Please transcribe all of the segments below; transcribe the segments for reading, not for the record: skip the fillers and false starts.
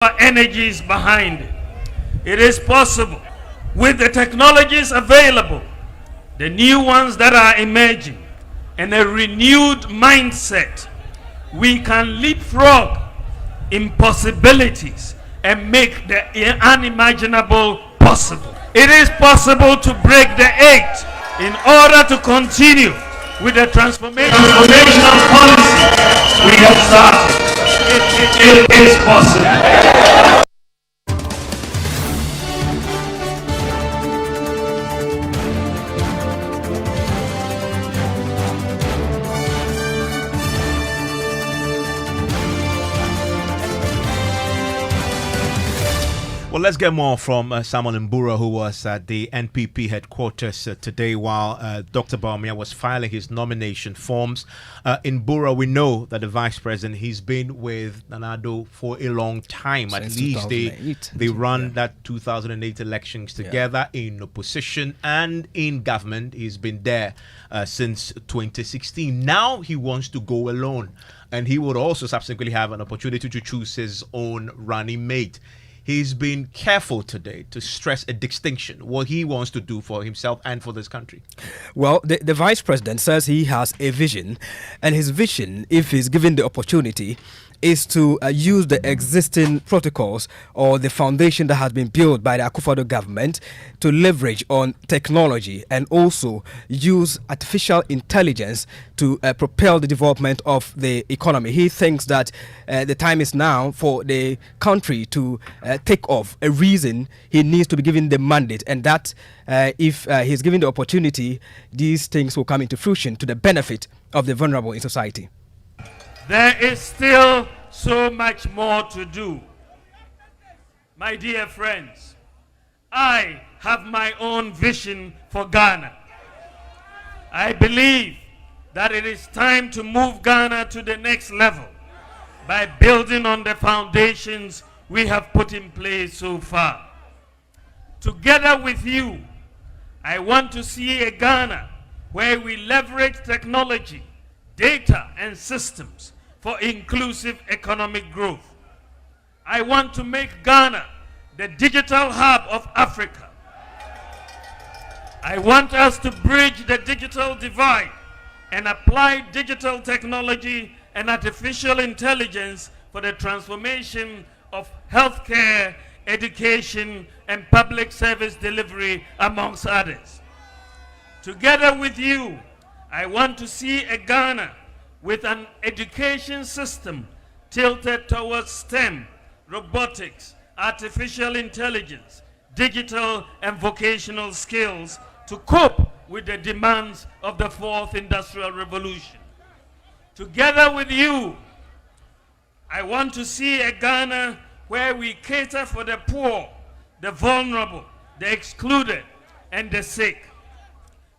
our energies behind it. It is possible with the technologies available, the new ones that are emerging, and a renewed mindset. We can leapfrog impossibilities and make the unimaginable possible. It is possible to break the eight in order to continue with the transformational policy we have started. It is possible. Well, let's get more from Samuel Mbura, who was at the NPP headquarters today while Dr. Bawumia was filing his nomination forms. In Mbura, we know that the vice president, he's been with Nanado for a long time. Since at least they run that 2008 elections together in opposition and in government. He's been there since 2016. Now he wants to go alone, and he would also subsequently have an opportunity to choose his own running mate. He's been careful today to stress a distinction, what he wants to do for himself and for this country. Well, the vice president says he has a vision, and his vision, if he's given the opportunity, is to use the existing protocols or the foundation that has been built by the Akufo-Addo government to leverage on technology and also use artificial intelligence to propel the development of the economy. He thinks that the time is now for the country to take off. A reason he needs to be given the mandate, and that if he's given the opportunity, these things will come into fruition to the benefit of the vulnerable in society. There is still so much more to do. My dear friends, I have my own vision for Ghana. I believe that it is time to move Ghana to the next level by building on the foundations we have put in place so far. Together with you, I want to see a Ghana where we leverage technology, data, and systems for inclusive economic growth. I want to make Ghana the digital hub of Africa. I want us to bridge the digital divide and apply digital technology and artificial intelligence for the transformation of healthcare, education, and public service delivery, amongst others. Together with you, I want to see a Ghana with an education system tilted towards STEM, robotics, artificial intelligence, digital and vocational skills to cope with the demands of the fourth industrial revolution. Together with you, I want to see a Ghana where we cater for the poor, the vulnerable, the excluded, and the sick.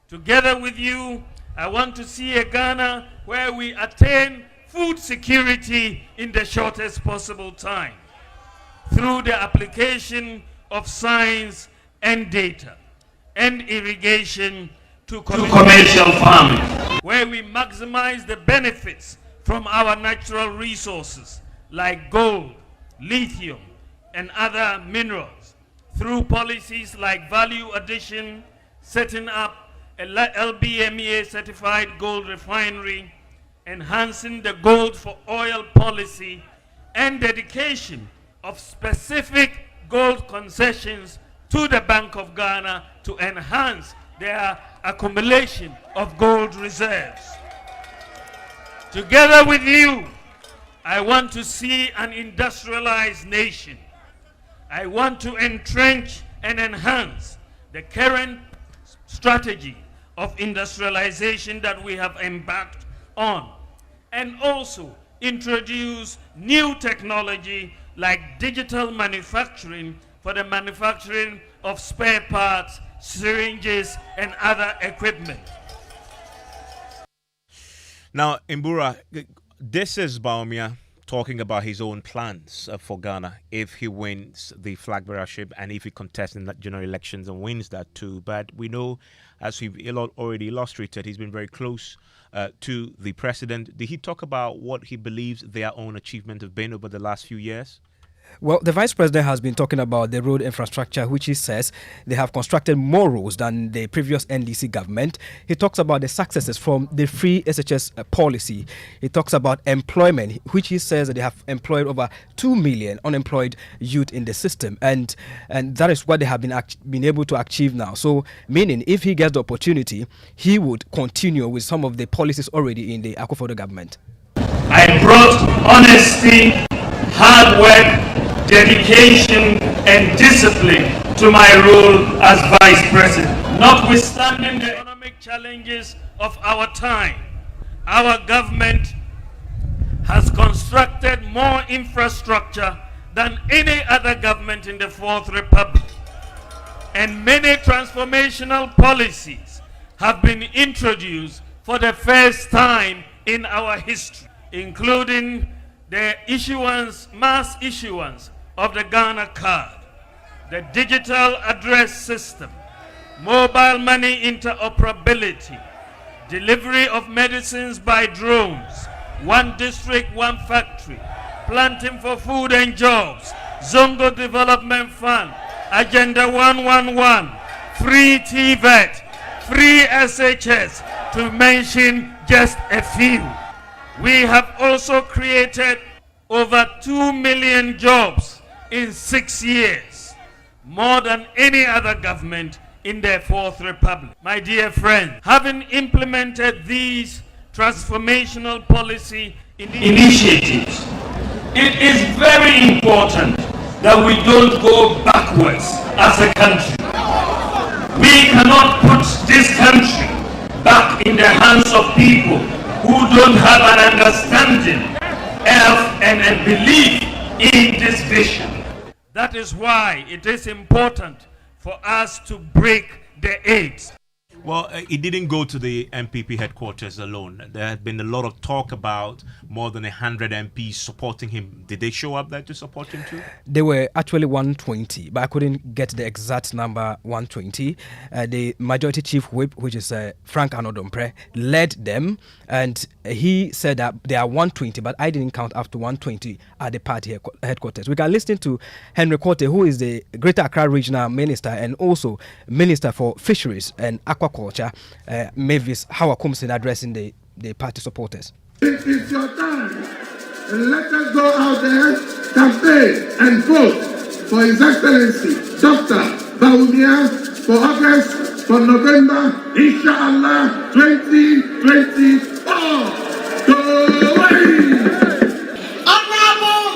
Together with you, I want to see a Ghana where we attain food security in the shortest possible time through the application of science and data and irrigation to commercial farming, where we maximize the benefits from our natural resources like gold, lithium, and other minerals through policies like value addition, setting up a LBMA certified gold refinery, enhancing the gold for oil policy, and dedication of specific gold concessions to the Bank of Ghana to enhance their accumulation of gold reserves. Together with you, I want to see an industrialized nation. I want to entrench and enhance the current strategy of industrialization that we have embarked on, and also introduce new technology like digital manufacturing for the manufacturing of spare parts, syringes, and other equipment. Now, Mbura, this is Bawumia talking about his own plans for Ghana if he wins the flag bearership and if he contests in the general elections and wins that too. But we know, as we've already illustrated, he's been very close to the president. Did he talk about what he believes their own achievements have been over the last few years? Well, the vice president has been talking about the road infrastructure, which he says they have constructed more roads than the previous NDC government. He talks about the successes from the free SHS policy. He talks about employment, which he says that they have employed over 2 million unemployed youth in the system, and that is what they have been able to achieve now. So, meaning if he gets the opportunity, he would continue with some of the policies already in the Akufo-Addo government. I brought honesty, hard work, dedication and discipline to my role as Vice President. Notwithstanding the economic challenges of our time, our government has constructed more infrastructure than any other government in the Fourth Republic. And many transformational policies have been introduced for the first time in our history, including the mass issuance of the Ghana card, the digital address system, mobile money interoperability, delivery of medicines by drones, one district, one factory, planting for food and jobs, Zongo Development Fund, Agenda 111, free TVET, free SHS, to mention just a few. We have also created over 2 million jobs in 6 years, more than any other government in the Fourth Republic. My dear friends, having implemented these transformational policy initiatives, it is very important that we don't go backwards as a country. We cannot put this country back in the hands of people who don't have an understanding of and a belief in this vision. That is why it is important for us to break the AIDS. Well, it didn't go to the MPP headquarters alone. There had been a lot of talk about more than 100 MPs supporting him. Did they show up there to support him too? They were actually 120, but I couldn't get the exact number 120. The majority chief whip, which is Frank Anodompre, led them, and he said that there are 120, but I didn't count up to 120 at the party headquarters. We can listen to Henry Korte, who is the Greater Accra Regional Minister and also Minister for Fisheries and Aquaculture, Mavis Hawakumsin, addressing the party supporters. It is your time, and let us go out there, campaign and vote for His Excellency Dr. Bawumia for August, for November, Inshallah 2024. Go away! Honorable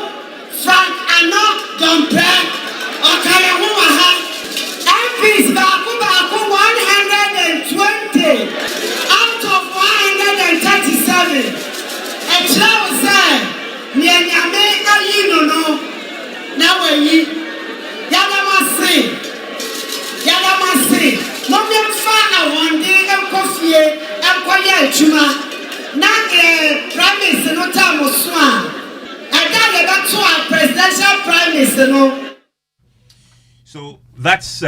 Frank Anodompre, Okayehu Mahama, MPs Baku 120 out of 137. A child said, Nyame ayi no na wayi Yadamasi Mommy fa awonde enkofie enkoye adwuma na prime minister no tamo so a ada le beto a presidential prime minister no. So that's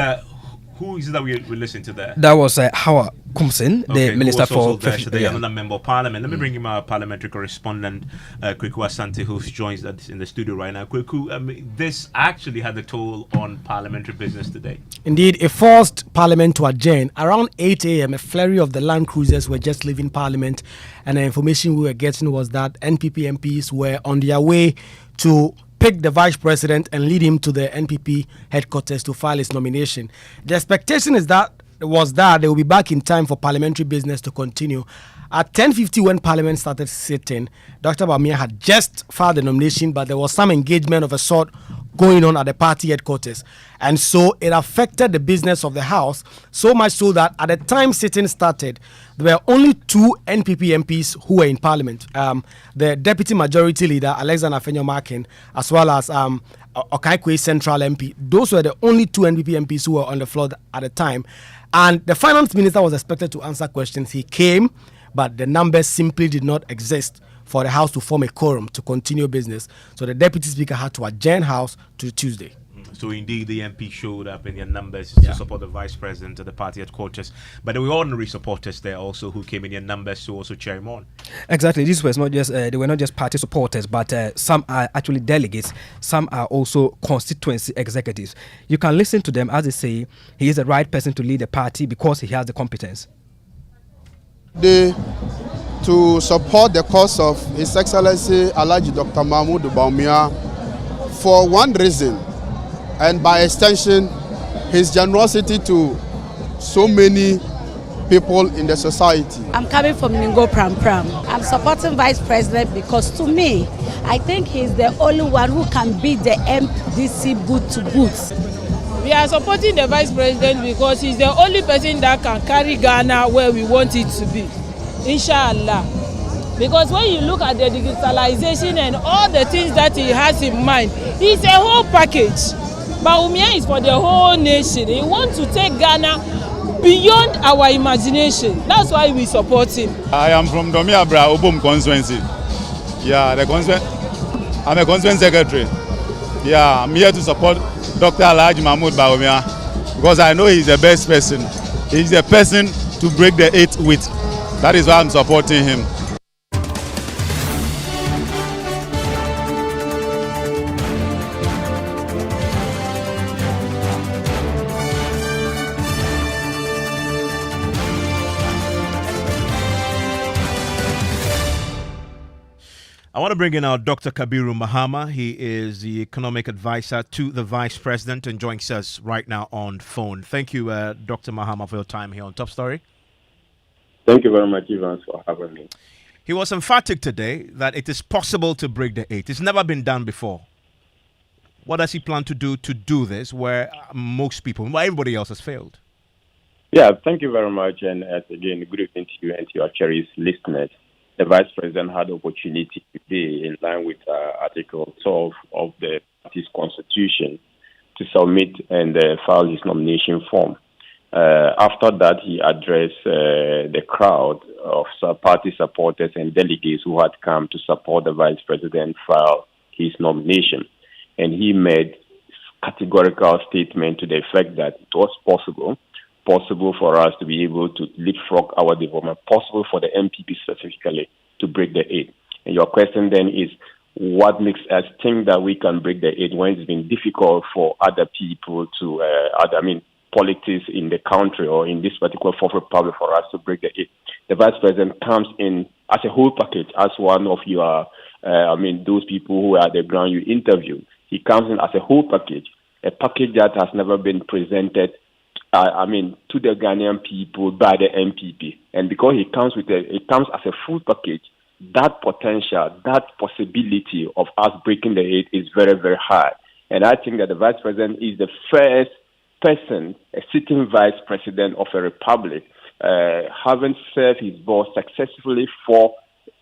who is it that we listen to there? That was Hawa Kumsin, the Minister for Fisheries. Another member of Parliament. Let me bring him our parliamentary correspondent, Kweku Asante, who joins us in the studio right now. Kweku, this actually had a toll on parliamentary business today. Indeed, it forced Parliament to adjourn. Around 8 a.m., a flurry of the land cruisers were just leaving Parliament, and the information we were getting was that NPP MPs were on their way to pick the vice president and lead him to the NPP headquarters to file his nomination. The expectation was that they will be back in time for parliamentary business to continue. At 10:50, when Parliament started sitting, Dr. Bawumia had just filed the nomination, but there was some engagement of a sort going on at the party headquarters. And so it affected the business of the House, so much so that at the time sitting started, there were only 2 NPP MPs who were in Parliament. The Deputy Majority Leader, Alexander Afenyo-Markin, as well as Okaikwe Central MP. Those were the only 2 NPP MPs who were on the floor at the time. And the Finance Minister was expected to answer questions. He came, but the numbers simply did not exist for the House to form a quorum to continue business. So the Deputy Speaker had to adjourn House to Tuesday. So indeed, the MP showed up in their numbers to support the vice president at the party headquarters. But there were ordinary supporters there also who came in their numbers to also cheer him on. Exactly. This was not just they were not just party supporters, but some are actually delegates. Some are also constituency executives. You can listen to them as they say he is the right person to lead the party because he has the competence. To support the cause of His Excellency Alhaji Dr. Mahmoud Bawumia for one reason, and by extension, his generosity to so many people in the society. I'm coming from Ningo Pram Pram. I'm supporting Vice President because to me, I think he's the only one who can beat the MDC boot to boots. We are supporting the Vice President because he's the only person that can carry Ghana where we want it to be. Inshallah. Because when you look at the digitalization and all the things that he has in mind, it's a whole package. Bawumia is for the whole nation. He wants to take Ghana beyond our imagination. That's why we support him. I am from Domiabra, Obum constituency. Yeah, I'm a constituent secretary. Yeah, I'm here to support Dr. Alhaji Mahmoud Bawumia because I know he's the best person. He's the person to break the 8 with. That is why I'm supporting him. I want to bring in our Dr. Kabiru Mahama. He is the economic advisor to the Vice President and joins us right now on phone. Thank you, Dr. Mahama, for your time here on Top Story. Thank you very much, Evans, for having me. He was emphatic today that it is possible to break the 8. It's never been done before. What does he plan to do this where most people, where everybody else has failed? Yeah, thank you very much. And again, good evening to you and to your cherished listeners. The Vice President had the opportunity today, in line with Article 12 of the party's constitution, to submit and file his nomination form. After that, he addressed the crowd of party supporters and delegates who had come to support the Vice President file his nomination. And he made categorical statement to the effect that it was possible for us to be able to leapfrog our development, possible for the MPP specifically to break the 8. And your question then is, what makes us think that we can break the 8 when it's been difficult for other people to, politics in the country or in this particular Fourth Republic for us to break the 8? The Vice President comes in as a whole package, as one of your, those people who are at the ground you interview. He comes in as a whole package, a package that has never been presented to the Ghanaian people by the MPP. And because it comes as a full package, that potential, that possibility of us breaking the 8 is very, very high. And I think that the Vice President is the first person, a sitting Vice President of a republic, having served his boss successfully for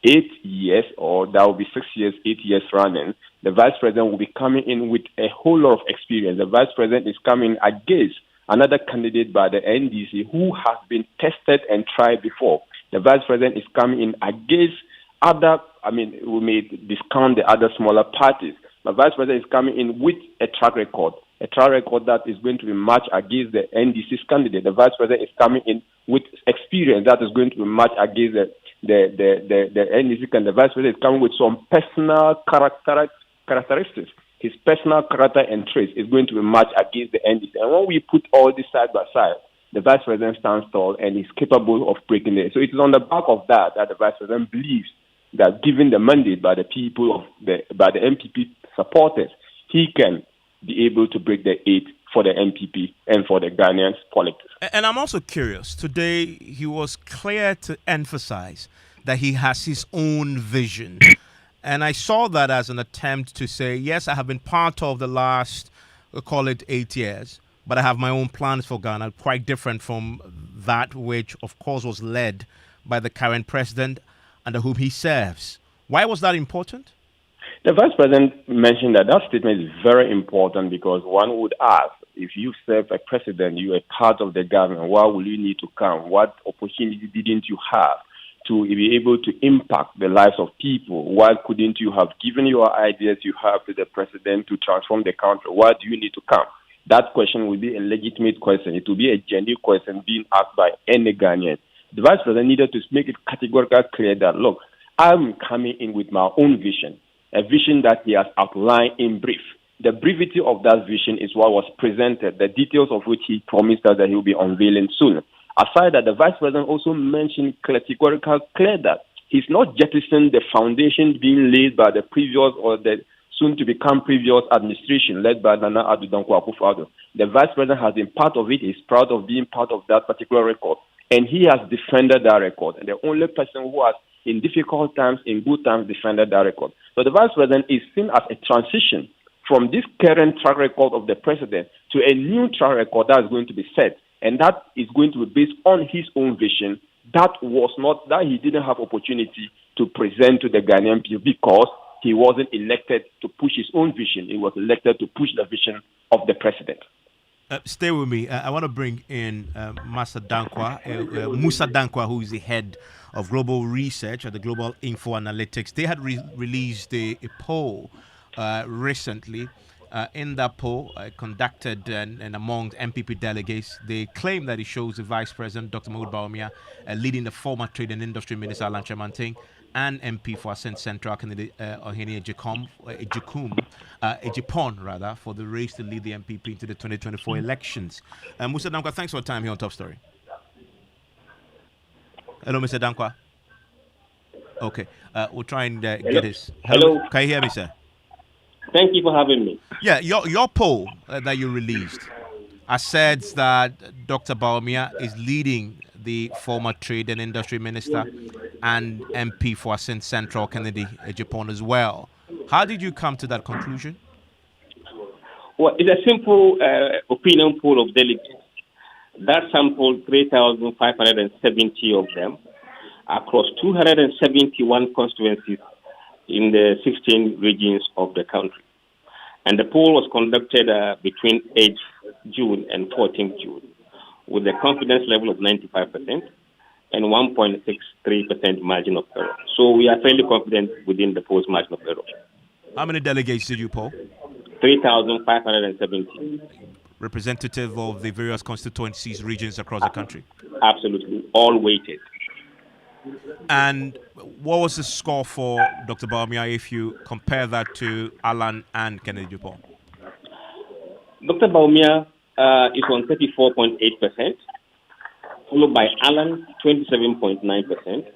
8 years, or that will be 6 years, 8 years running. The Vice President will be coming in with a whole lot of experience. The Vice President is coming against another candidate by the NDC who has been tested and tried before. The Vice President is coming in against other, we may discount the other smaller parties. The Vice President is coming in with a track record that is going to be matched against the NDC's candidate. The Vice President is coming in with experience that is going to be matched against the NDC candidate. The Vice President is coming with some personal characteristics. His personal character and traits is going to be matched against the NDC. And when we put all this side by side, the Vice President stands tall and is capable of breaking it. So it is on the back of that the Vice President believes that given the mandate by the people by the MPP supporters, he can be able to break the 8 for the MPP and for the Ghanaians politics. And I'm also curious, today he was clear to emphasize that he has his own vision. And I saw that as an attempt to say, yes, I have been part of the last, we'll call it 8 years, but I have my own plans for Ghana, quite different from that which, of course, was led by the current president under whom he serves. Why was that important? The Vice President mentioned that statement is very important because one would ask, if you serve a president, you are part of the government, why will you need to come? What opportunity didn't you have? to be able to impact the lives of people? Why couldn't you have given your ideas you have to the president to transform the country? Why do you need to come? That question will be a legitimate question. It will be a genuine question being asked by any Ghanaian. The vice president needed to make it categorically clear that, look, I'm coming in with my own vision, a vision that he has outlined in brief. The brevity of that vision is what was presented, the details of which he promised us that he will be unveiling soon. Aside that, the vice president also mentioned categorically clear that he's not jettisoning the foundation being laid by the previous or the soon-to-become previous administration led by Nana Addo Dankwa Akufo-Addo. The vice president has been part of it. He's proud of being part of that particular record. And he has defended that record. And the only person who has, in difficult times, in good times, defended that record. So the vice president is seen as a transition from this current track record of the president to a new track record that is going to be set. And that is going to be based on his own vision that he didn't have opportunity to present to the Ghanaian people because he wasn't elected to push his own vision. He was elected to push the vision of the president. Stay with me. I want to bring in Musa Dankwa, who is the head of global research at the Global Info Analytics. They had released a poll recently. In that poll conducted and among MPP delegates, they claim that it shows the Vice President, Dr. Mahmoud Bawumia, leading the former Trade and Industry Minister, Alan Chamanting, and MP for Ascent Central candidate Ohene Ejipon, for the race to lead the MPP into the 2024 elections. Musa Dankwa, thanks for your time here on Top Story. Hello, Mr. Dankwa. Okay, we'll try and get this. Hello. Can you hear me, sir? Thank you for having me. Yeah, your poll that you released asserts that Dr. Bawumia is leading the former Trade and Industry Minister and MP for Ascent Central, Kennedy Ejipon, as well. How did you come to that conclusion? Well, it's a simple opinion poll of delegates. That sampled 3,570 of them across 271 constituencies in the 16 regions of the country. And the poll was conducted between 8th June and 14th June with a confidence level of 95% and 1.63% margin of error. So we are fairly confident within the poll's margin of error. How many delegates did you poll? 3,570. Representative of the various constituencies, regions across the country? Absolutely. All weighted. And what was the score for Dr. Bawumia if you compare that to Alan and Kennedy Ejipon? Dr. Bawumia is on 34.8%, followed by Alan, 27.9%,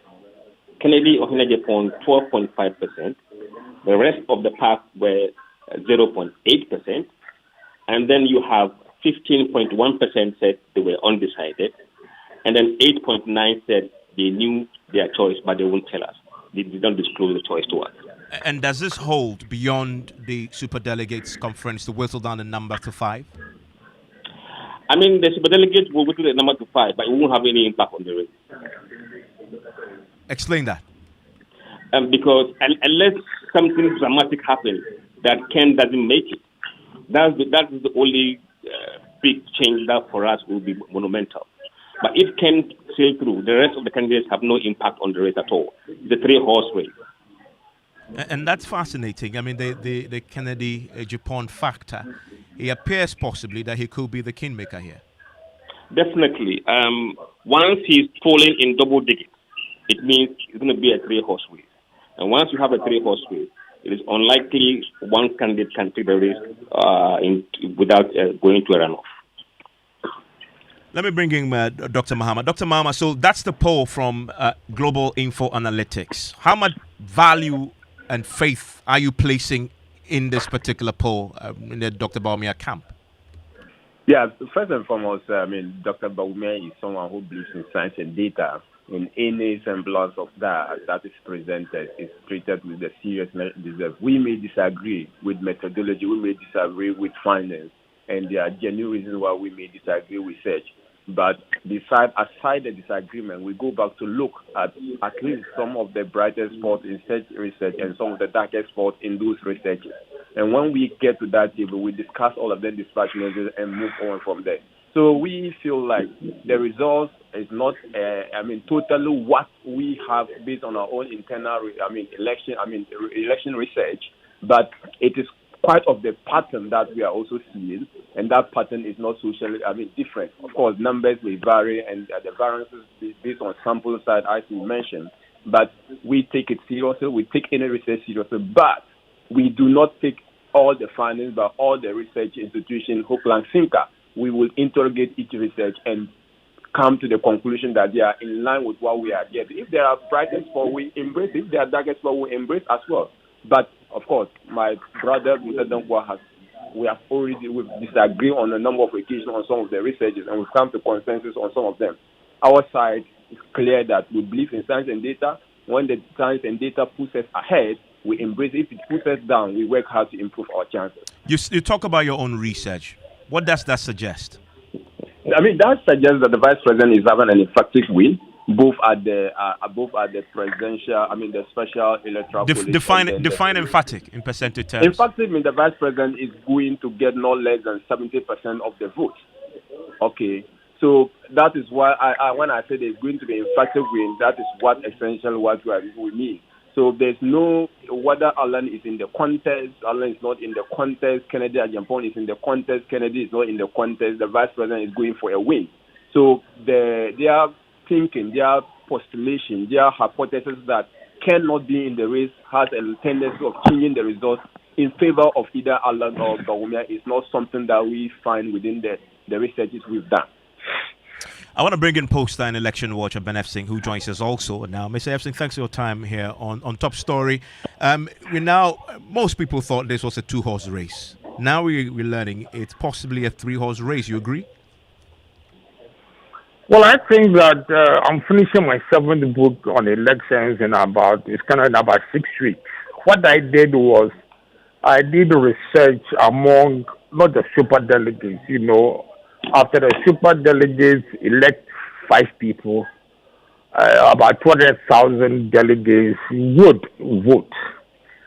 Kennedy Ohene Ejipon, 12.5%. The rest of the pack were 0.8%. And then you have 15.1% said they were undecided. And then 8.9% said they knew their choice, but they won't tell us. They don't disclose the choice to us. And does this hold beyond the superdelegates conference to whittle down the number to 5? I mean, the superdelegates will whittle the number to 5, but it won't have any impact on the race. Explain that. Because unless something dramatic happens that Ken doesn't make it, that is the only big change that for us will be monumental. But if Ken sail through, the rest of the candidates have no impact on the race at all. The 3-horse race. And that's fascinating. I mean, the Kennedy Ejipon factor. It appears possibly that he could be the kingmaker here. Definitely. Once he's falling in double digits, it means it's going to be a 3-horse race. And once you have a 3-horse race, it is unlikely one candidate can take the race without going to a runoff. Let me bring in Dr. Mahama. Dr. Mahama, so that's the poll from Global Info Analytics. How much value and faith are you placing in this particular poll in the Dr. Bawumia camp? Yeah, first and foremost, Dr. Bawumia is someone who believes in science and data. In any semblance of that is presented, is treated with the seriousness it deserves. We may disagree with methodology, we may disagree with findings, and there are genuine reasons why we may disagree with research. But aside the disagreement, we go back to look at least some of the brightest spots in such research and some of the darkest spots in those researches. And when we get to that table, we discuss all of them dispassionately and move on from there. So we feel like the results is not, totally what we have based on our own internal, election research, but it is quite of the pattern that we are also seeing, and that pattern is not socially, different. Of course, numbers may vary, and the variances based on sample size, as you mentioned, but we take it seriously. We take any research seriously, but we do not take all the findings by all the research institutions, hook, line, sinker. We will interrogate each research and come to the conclusion that they are in line with what we are getting. If there are brighter spots, we embrace it. If there are darker spots, we embrace as well. But of course, my brother, Mr. Donkwa, we disagree on a number of occasions on some of the researches, and we've come to consensus on some of them. Our side is clear that we believe in science and data. When the science and data puts us ahead, we embrace it. If it puts us down, we work hard to improve our chances. You talk about your own research. What does that suggest? That suggests that the vice president is having an effective win, both at the presidential, the special electoral college. Define emphatic in percentage terms. Emphatic means the vice president is going to get no less than 70% of the vote. Okay, so that is why when I say there's going to be emphatic win, that is what essentially what we mean. So there's no, whether Alan is in the contest, Alan is not in the contest, Kennedy Ajampong is in the contest, Kennedy is not in the contest, the vice president is going for a win. So their thinking, their postulation, their hypothesis that cannot be in the race has a tendency of changing the results in favor of either Alan or Bawumia is not something that we find within the researches we've done. I want to bring in poster and election watcher Ben F. Singh, who joins us also now. Mr. F. Singh, thanks for your time here on Top Story. Most people thought this was a 2-horse race. Now we're learning it's possibly a 3-horse race. You agree? Well, I think that I'm finishing my 7th book on elections in about 6 weeks. What I did was I did research among not the super delegates, after the super delegates elect 5 people, about 200,000 delegates would vote.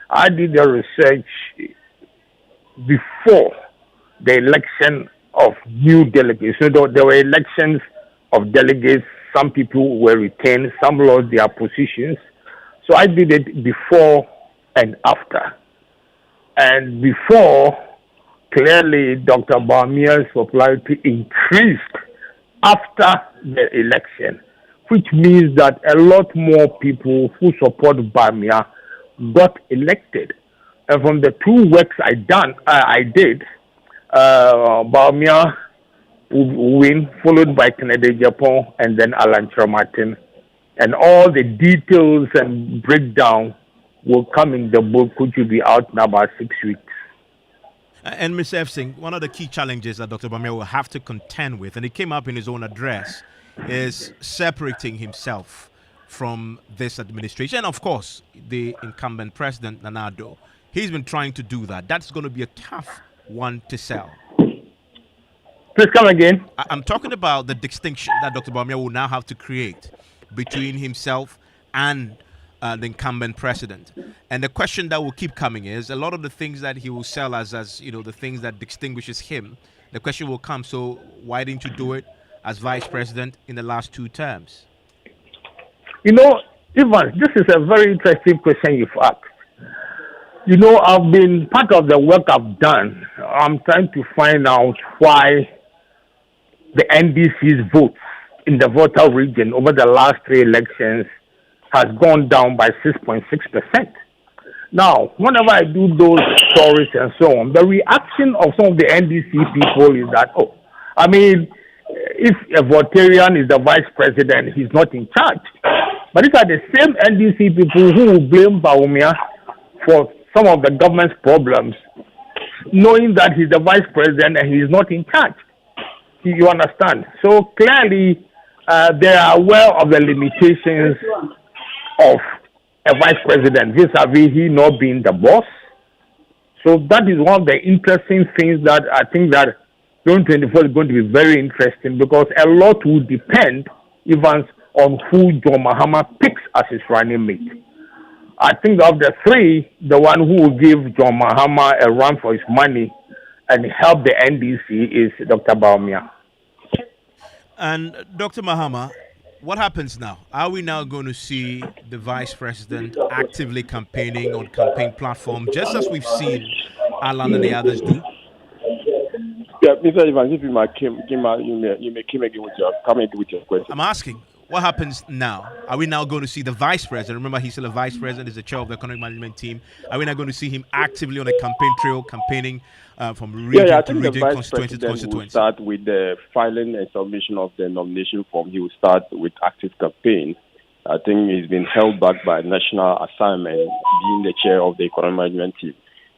I did the research before the election of new delegates. So there were elections of delegates. Some people were retained, some lost their positions. So I did it before and after. And before, clearly, Dr. Bawumia's popularity increased after the election, which means that a lot more people who support Bawumia got elected. And from the 2 works I did, Bawumia will win, followed by Kennedy Ajampong and then Alan Martin. And all the details and breakdown will come in the book, which will be out in about 6 weeks. And Mr. F. Singh, one of the key challenges that Dr. Bawumia will have to contend with, and it came up in his own address, is separating himself from this administration. And of course, the incumbent president, Nana Addo. He's been trying to do that. That's going to be a tough one to sell. Please come again. I'm talking about the distinction that Dr. Bawumia will now have to create between himself and the incumbent president. And the question that will keep coming is a lot of the things that he will sell as the things that distinguishes him. The question will come, so why didn't you do it as vice president in the last 2 terms? Ivan, this is a very interesting question you've asked. I've been part of the work I've done. I'm trying to find out why the NDC's votes in the voter region over the last 3 elections has gone down by 6.6%. Now, whenever I do those stories and so on, the reaction of some of the NDC people is that, if a Votarian is the vice president, he's not in charge. But these are the same NDC people who will blame Bawumia for some of the government's problems, knowing that he's the vice president and he's not in charge. You understand? So clearly, they are aware of the limitations of a vice president vis-a-vis he not being the boss. So that is one of the interesting things that I think that 2024 is going to be very interesting, because a lot will depend even on who John Mahama picks as his running mate. I think of the 3, the one who will give John Mahama a run for his money and help the NDC is Dr. Bawumia. And Dr. Mahama, what happens now? Are we now going to see the vice president actively campaigning on campaign platform, just as we've seen Alan and the others do? Yeah, Mr. Evans, if you may you may come again with your question. I'm asking, what happens now? Are we now going to see the vice president? Remember, he's still a vice president, he's the chair of the economic management team. Are we now going to see him actively on a campaign trail, campaigning from region to region, constituency to constituency? Will start with the filing and submission of the nomination form. He will start with active campaign. I think he's been held back by national assignment, being the chair of the economic management team,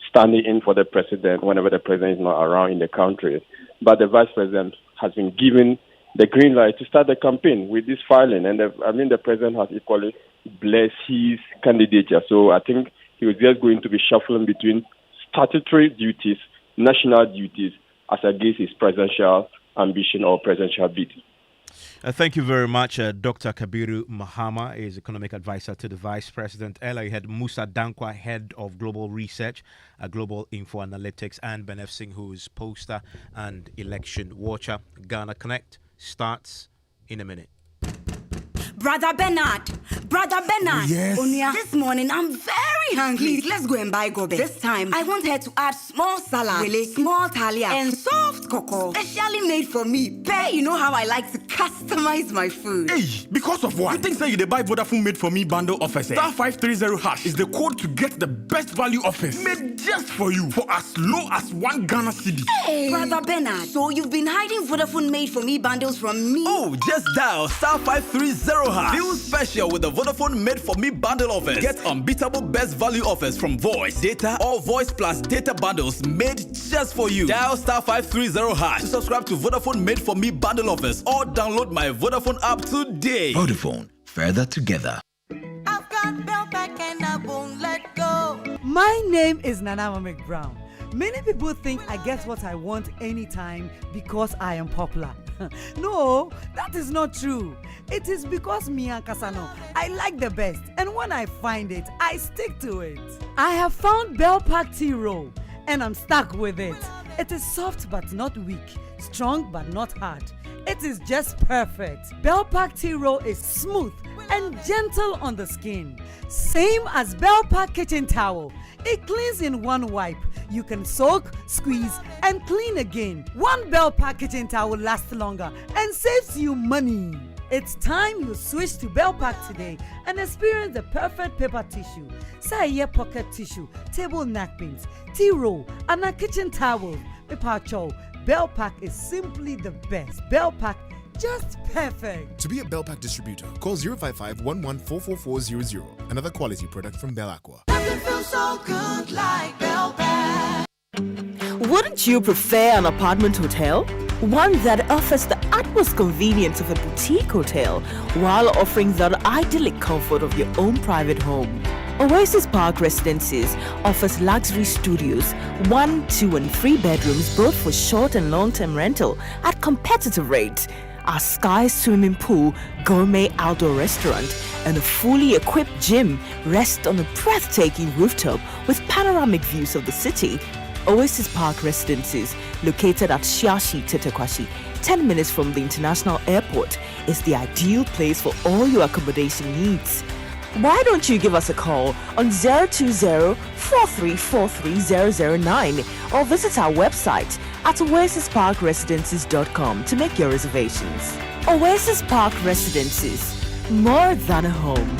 standing in for the president whenever the president is not around in the country. But the vice president has been given the green light to start the campaign with this filing. And the president has equally blessed his candidature. So I think he was just going to be shuffling between statutory duties, national duties, as against his presidential ambition or presidential bid. Thank you very much. Dr. Kabiru Mahama is economic advisor to the vice president. Earlier, you had Musa Dankwa, head of global research, global info analytics, and Benef Singh, who is poster and election watcher. Ghana Connect starts in a minute. Brother Bernard. Yes. Onia, this morning I'm very hungry. Please, let's go and buy gobe. This time, I want her to add small salad, really, small talia, and soft cocoa, specially made for me. Bear, you know how I like to customize my food. Hey, because of what? You think say you buy Vodafone made for me bundle offers? Star 530 hash is the code to get the best value offers made just for you for as low as 1 Ghana cedi. Hey, Brother Bernard, so you've been hiding Vodafone made for me bundles from me? Oh, just dial star 530 hash. Feel special with the Vodafone made for me bundle offers. Get unbeatable best value offers from voice, data, or voice plus data bundles made just for you. Dial star 530 hash to subscribe to Vodafone made for me bundle offers or download my Vodafone app today. Vodafone, further together. I've got Bell back and I won't let go. My name is Nana McBrown. Many people think I get what I want anytime because I am popular. No, that is not true. It is because me and Kasano, I like the best, and when I find it, I stick to it. I have found Bell Pack Tea Roll, and I'm stuck with it. It is soft but not weak, strong but not hard. It is just perfect. Bell Pack Tea Roll is smooth and gentle on the skin. Same as Bell Pack Kitchen Towel. It cleans in one wipe. You can soak, squeeze, and clean again. One Bell Pack Kitchen Towel lasts longer and saves you money. It's time you switch to Bell Pack today and experience the perfect paper tissue. Say pocket tissue, table napkins, tea roll, and a kitchen towel. Paper chow. Bell Pack is simply the best. Bell Pack, just perfect. To be a Bell Pack distributor, call 055-11-44400. Another quality product from Bell Aqua. Nothing feels so good like Bell Pack. Wouldn't you prefer an apartment hotel? One that offers the utmost convenience of a boutique hotel while offering the idyllic comfort of your own private home. Oasis Park Residences offers luxury studios, 1, 2, and 3 bedrooms, both for short and long-term rental at competitive rates. Our sky swimming pool, gourmet outdoor restaurant, and a fully equipped gym rest on a breathtaking rooftop with panoramic views of the city. Oasis Park Residences, located at Shiashi, Tetekwashi, 10 minutes from the international airport, is the ideal place for all your accommodation needs. Why don't you give us a call on 020-4343-009 or visit our website at oasisparkresidences.com to make your reservations. Oasis Park Residences, more than a home.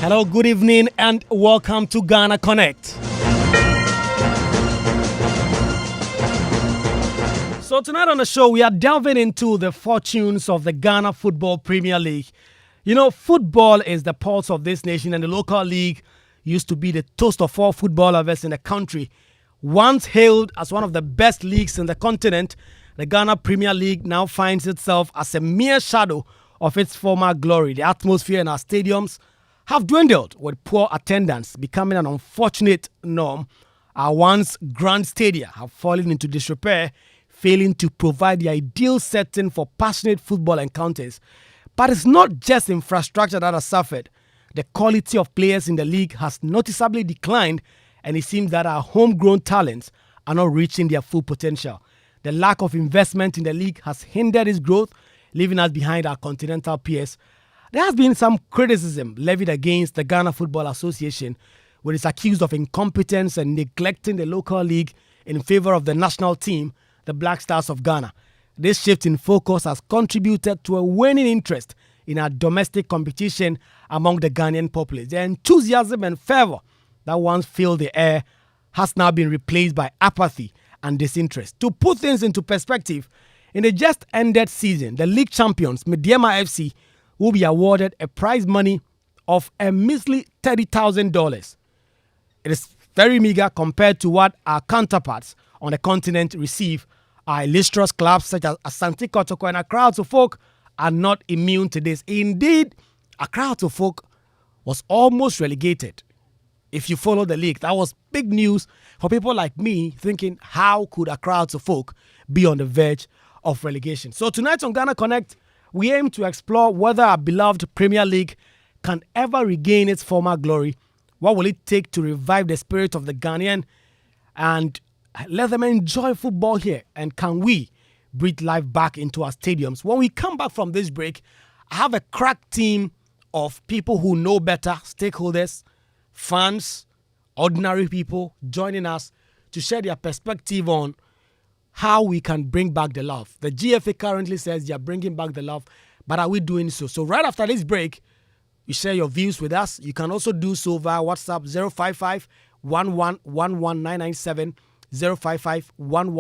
Hello, good evening, and welcome to Ghana Connect. So tonight on the show, we are delving into the fortunes of the Ghana Football Premier League. You know, football is the pulse of this nation, and the local league used to be the toast of all football lovers in the country. Once hailed as one of the best leagues in the continent, the Ghana Premier League now finds itself as a mere shadow of its former glory. The atmosphere in our stadiums have dwindled, with poor attendance becoming an unfortunate norm. Our once grand stadia have fallen into disrepair, failing to provide the ideal setting for passionate football encounters. But it's not just infrastructure that has suffered. The quality of players in the league has noticeably declined, and it seems that our homegrown talents are not reaching their full potential. The lack of investment in the league has hindered its growth, leaving us behind our continental peers. There has been some criticism levied against the Ghana Football Association, which is accused of incompetence and neglecting the local league in favor of the national team, the Black Stars of Ghana. This shift in focus has contributed to a waning interest in our domestic competition among the Ghanaian populace. The enthusiasm and fervor that once filled the air has now been replaced by apathy and disinterest. To put things into perspective, in the just ended season, the league champions, Mediema FC, will be awarded a prize money of a measly $30,000. It is very meager compared to what our counterparts on the continent receive. Our illustrious clubs such as Asante Kotoko and Accra Folk are not immune to this. Indeed, Accra Folk was almost relegated. If you follow the league, that was big news for people like me thinking, how could Accra Folk be on the verge of relegation? So tonight on Ghana Connect, we aim to explore whether our beloved Premier League can ever regain its former glory. What will it take to revive the spirit of the Ghanaian and let them enjoy football here? And can we breathe life back into our stadiums? When we come back from this break, I have a crack team of people who know better, stakeholders, fans, ordinary people joining us to share their perspective on how we can bring back the love. The GFA currently says they are bringing back the love, but are we doing so? So right after this break, you share your views with us. You can also do so via WhatsApp 055 11 11 997 055 11